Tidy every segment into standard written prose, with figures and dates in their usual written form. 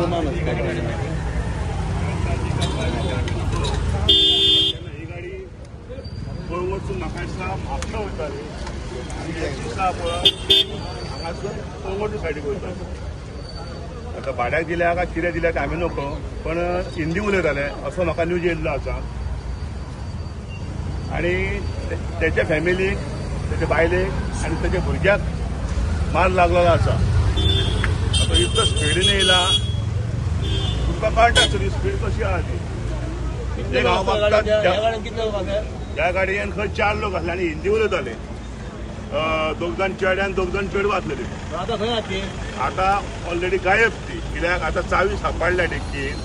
गाडी पळय वचून म्हाका दिसता म्हापसा वयताली आनी एक दिसा पळय हांगासून पळंगोट सायडीक वयताली. आता भाड्याक दिल्या काय कितें दिल्या तें आमी नको, पण हिंदी उलयताले असो म्हाका न्यूज येयल्लो आसा. आणि त्याच्या फॅमिलीक, त्याच्या बायलेक आनी त्याच्या भुरग्याक मार लागलेलो आसा. आता इतलो स्पीडीन येयला, तुमकां कळटा आसतली स्पीड कशी आहा ती. ह्या गाडयेन खंय 4 लोक आसले आनी हिंदी उलयताले. 2 जाण चेडे आनी 2 जाण चेडू आसलेली. आता ऑलरेडी गायब ती, कित्याक आता चावी सांपाडल्या डेक्कीन,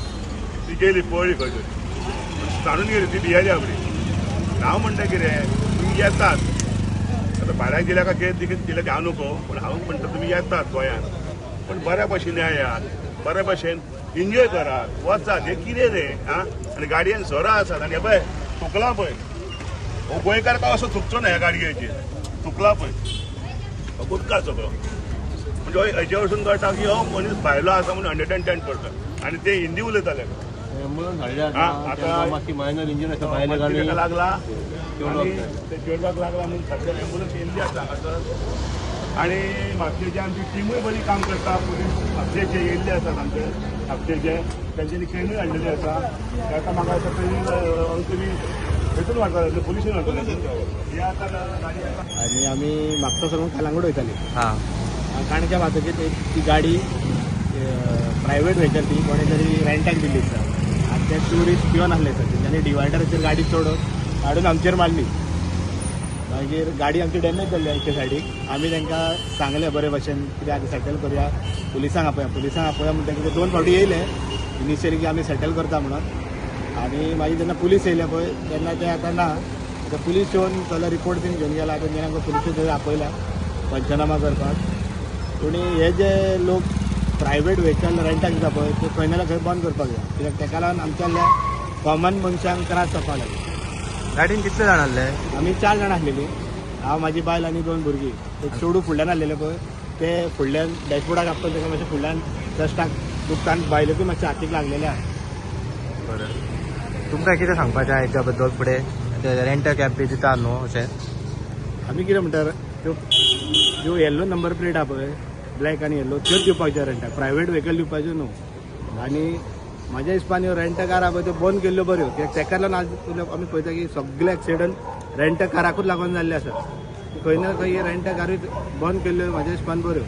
ती गेली पळली खंय तरी जाणून गेली ती भियाली आपली. हांव म्हणटा कितें, तुमी येतात आता भाड्याक दिल्या काय कितें तिकीट दिल्या ते हांव नको, पण हांव म्हणटा तुमी येतात गोंयांत, पण बऱ्या भशेन येयात, बऱ्या भशेन एन्जॉय करात, वचात. हे कितें रे आं? आनी गाडयेन सोरा आसात आनी हे पळय चुकला पळय, हो गोंयकार काय असो चुकचो ना ह्या गाडयेचेर, चुकला पळय गुटका सगळो. म्हणजे हेचे वरसून कळटा की हो मनीस भायलो आसा म्हणून 110%. आनी ते हिंदी उलयताले. लागला ते चेडवाक लागला म्हणून सध्या एम्बुलन्स येयल्ली आसा हांगासर. आनी म्हापशेची आमची टिमूय बरी काम करता. पुलीस म्हापशेचे येयल्ले आसात आमचे म्हापशेचे, तेंच्यांनी ट्रेनूय हाडलेली आसा. आतां म्हाका दिसता ट्रेनीन तुमी हेतून व्हरताले, पुलिशेन व्हरताले. आणि आम्ही म्हापसा सरून कलंगूट वयताली. काणक्या वाहतुकीत ती गाडी प्रायव्हेट व्हेकल ती कोणी तरी रेंटाक दिल्ली आसा. आनी ते ट्युरिस्ट पिवन आसले सर, तेंच्यांनी डिवायडराचेर गाडी चडोवन हाडून आमचेर मारली. मागीर गाडी आमची डॅमेज जाल्ली एके सायडीक. आमी तांकां सांगलें बरे भशेन कित्याक सेटल करुया, पुलिसांक आपया म्हणून तांकां 2 फावटी येयले इनिशियली की आमी सेटल करता म्हणून. आनी मागीर जेन्ना पुलीस येयले पळय तेन्ना ते आतां ना, आतां पुलीस येवन सगळो रिपोर्ट बीन घेवन गेला. आतां तेणी आमकां पुलिशेन आपयला पंचनामा करपाक. पूण हे जे लोक प्रायव्हेट व्हेकल रेंटाक दिता पळय ते खंय ना खंय बंद करपाक जाय, कित्याक तेका लागून आमच्या कॉमन मनशांक त्रास जावपाक लागले. गाडीन कितले जाण आसले? आमी 4 जाण आसलेली, हांव म्हाजी बायल आनी 2 भुरगीं. एक चेडू फुडल्यान आसलेले पळय ते फुडल्यान डॅशबोर्डाक आपले तेका मातशें फुडल्यान जस्टाक दुखता आनी बायलेकूय मातशें हातीक लागलेले आहा. बरें, तुमकां कितें सांगपाचें आहा हेच्या बद्दल फुडें? रेंट कॅब बी दिता न्हू अशें? आमी कितें म्हणटा, ज्यो येल्लो नंबर प्लेट आहा पळय ब्लॅक आनी येल्लो त्योच दिवपाच्यो रेंटाक, प्रायव्हेट व्हेकल दिवपाच्यो न्हू. आनी म्हाज्या हिसपान ह्यो रेंट कार आहा पळय त्यो बंद केल्ल्यो बऱ्यो, कित्याक तेका लागून आज आमी पळयता की सगळे एक्सिडंट रेंट काराकूच लागून जाल्ले आसा. खंय ना खंय रेंट कारूय बंद केल्ल्यो म्हाज्या हिसपान बऱ्यो.